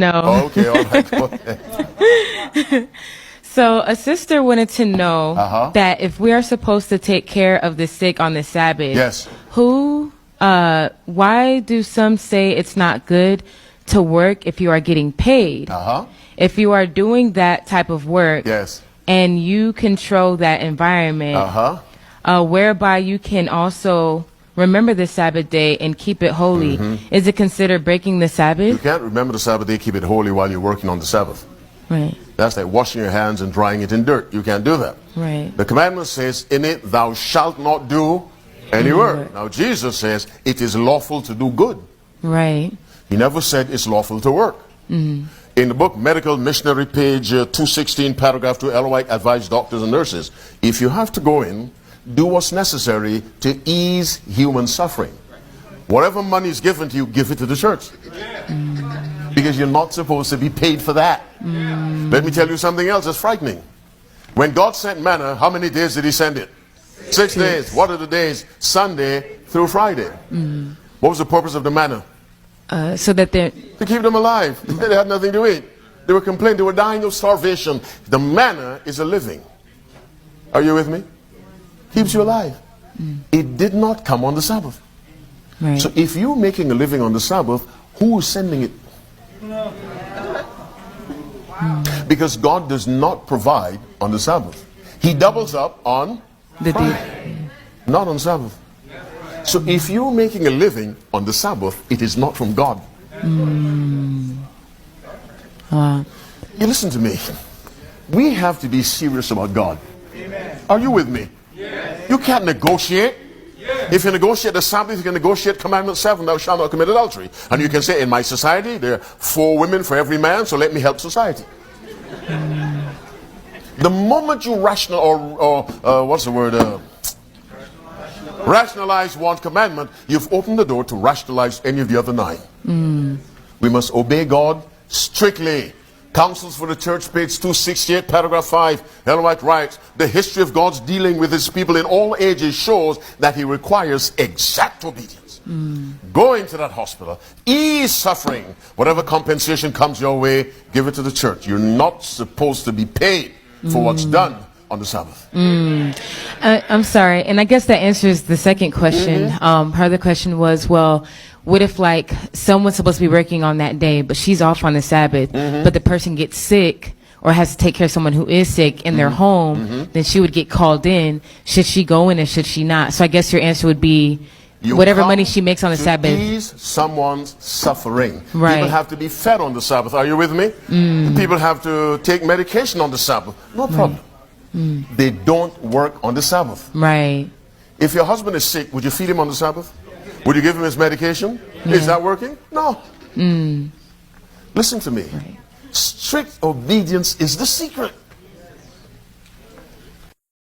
No. Okay, all right. Go ahead. So a sister wanted to know that if we are supposed to take care of the sick on the Sabbath, Yes. why do some say it's not good to work if you are getting paid? If you are doing that type of work, Yes. and you control that environment, whereby you can also remember the Sabbath day and keep it holy, is it considered breaking the You Sabbath? can't remember the Sabbath day, keep it holy while you're working on the Sabbath. Right. That's like washing your hands and drying it in dirt. You can't do that. Right. The commandment says, in it thou shalt not do any work. Now Jesus says it is lawful to do good. Right. He never said it's lawful to work. In the book Medical Missionary, page 216, paragraph 2, Ellen White advised doctors and nurses, if you have to go in, do what's necessary to ease human suffering. Whatever money is given to you, give it to the church. Because you're not supposed to be paid for that. Let me tell you something else that's frightening. When God sent manna, how many days did he send it? 6 days. What are the days? Sunday through Friday. What was the purpose of the manna? So that they're... To keep them alive. They had nothing to eat. They were complaining. They were dying of starvation. The manna is a living. Are you with me? Keeps you alive. It did not come on the Sabbath. Right. So if you're making a living on the Sabbath, who is sending it? Because God does not provide on the Sabbath. He doubles up on The Friday, not on Sabbath. So if you're making a living on the Sabbath, it is not from God. Wow. You listen to me. We have to be serious about God. Are you with me? You can't negotiate. If you negotiate the Sabbath, you can negotiate Commandment 7, thou shalt not commit adultery. And you can say, in my society, there are 4 women for every man, so let me help society. The moment you rationalize one commandment, you've opened the door to rationalize any of the other 9. We must obey God strictly. Counsels for the Church, page 268, paragraph 5, Ellen White writes, the history of God's dealing with his people in all ages shows that he requires exact obedience. Go into that hospital, ease suffering. Whatever compensation comes your way, give it to the church. You're not supposed to be paid for what's done on the Sabbath. I'm sorry, and I guess that answers the second question. Part of the question was, well, what if like someone's supposed to be working on that day, but she's off on the Sabbath, but the person gets sick or has to take care of someone who is sick in their home, then she would get called in. Should she go in or should she not? So I guess your answer would be whatever money she makes on the Sabbath. Ease someone's suffering. Right. People have to be fed on the Sabbath. Are you with me? People have to take medication on the Sabbath. No problem. They don't work on the Sabbath. Right. If your husband is sick, would you feed him on the Sabbath? Would you give him his medication? Is that working? No. Listen to me. Strict obedience is the secret.